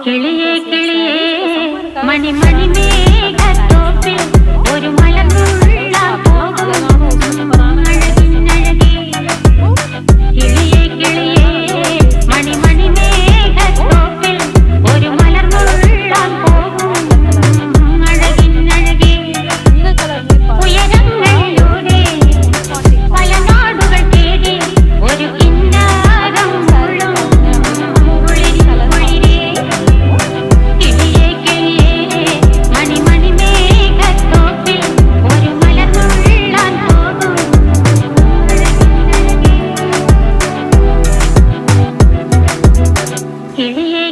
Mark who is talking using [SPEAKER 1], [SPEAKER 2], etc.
[SPEAKER 1] കിളിയേ കിളിയേ മണി മണി മേഘത്തോപ്പിൽ ഒരു മലർന്നുള്ള പോകും അഴകിനഴകി. കിളിയേ കിളിയേ മണി മണി മേഘത്തോപ്പിൽ ഒരു മലർന്നുള്ള പോകും അഴകിനഴകി. ഉയരങ്ങളിലൂടെ പല നാടുകൾ തേടി ഒരു കിന്നാരം മുഴും കിളിയേ